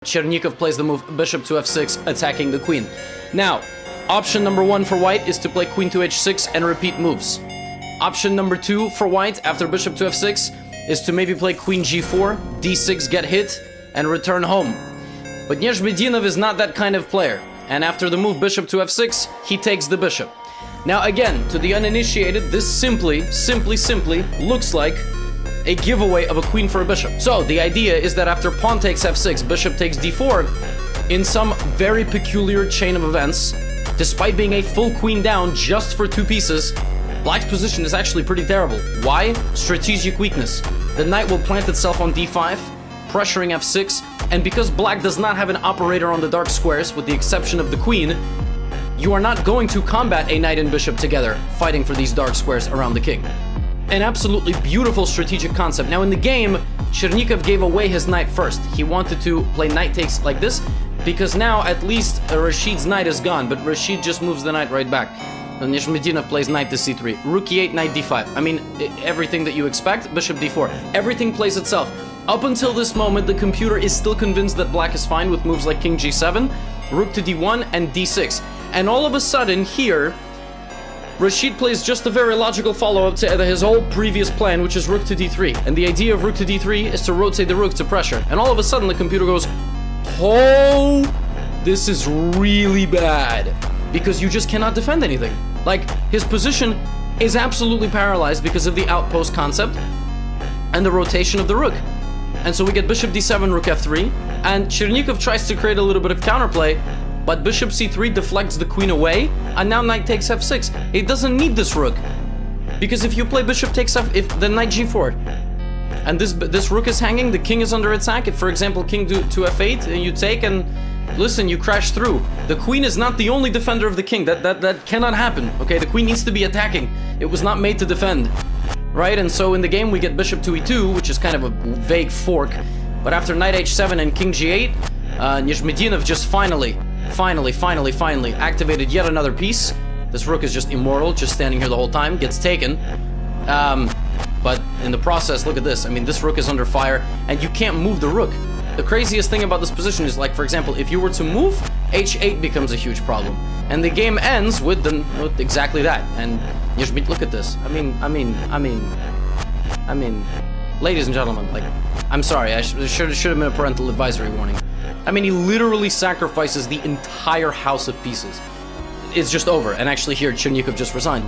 Chernikov plays the move bishop to f6, attacking the queen. Now, option number 1 for white is to play queen to h6 and repeat moves. Option number 2 for white after bishop to f6 is to maybe play queen g4, d6, get hit, and return home. But Nezhmetdinov is not that kind of player, and after the move bishop to f6, he takes the bishop. Now again, to the uninitiated, this simply looks like a giveaway of a queen for a bishop. So the idea is that after pawn takes f6, bishop takes d4, in some very peculiar chain of events, despite being a full queen down just for 2 pieces, black's position is actually pretty terrible. Why? Strategic weakness. The knight will plant itself on d5, pressuring f6, and because black does not have an operator on the dark squares, with the exception of the queen, you are not going to combat a knight and bishop together, fighting for these dark squares around the king. An absolutely beautiful strategic concept. Now in the game, Chernikov gave away his knight first. He wanted to play knight takes like this, because now at least Rasheed's knight is gone, but Rasheed just moves the knight right back. And Nezhmetdinov plays knight to c3, rook e8, knight d5. I mean, everything that you expect, bishop d4. Everything plays itself. Up until this moment, the computer is still convinced that black is fine with moves like king g7, rook to d1, and d6. And all of a sudden, here, Rasheed plays just a very logical follow-up to his whole previous plan, which is rook to d3. And the idea of rook to d3 is to rotate the rook to pressure. And all of a sudden, the computer goes, oh, this is really bad. Because you just cannot defend anything. Like, his position is absolutely paralyzed because of the outpost concept and the rotation of the rook. And so we get bishop d7, rook f3, and Chernikov tries to create a little bit of counterplay, but bishop c3 deflects the queen away, and now knight takes f6. It doesn't need this rook, because if you play bishop takes then knight g4, and this rook is hanging, the king is under attack. If, for example, king to f8, and you take, and listen, you crash through. The queen is not the only defender of the king. That cannot happen, okay? The queen needs to be attacking. It was not made to defend, right? And so in the game, we get bishop to e2, which is kind of a vague fork, but after knight h7 and king g8, Nezhmetdinov just finally activated yet another piece. This rook is just immortal, just standing here the whole time, gets taken. But in the process, look at this. I mean, this rook is under fire, and you can't move the rook. The craziest thing about this position is, like, for example, if you were to move, h8 becomes a huge problem. And the game ends with exactly that. And look at this. I mean, ladies and gentlemen, like, I'm sorry, there should have been a parental advisory warning. I mean, he literally sacrifices the entire house of pieces. It's just over, and actually here, Chernikov just resigned.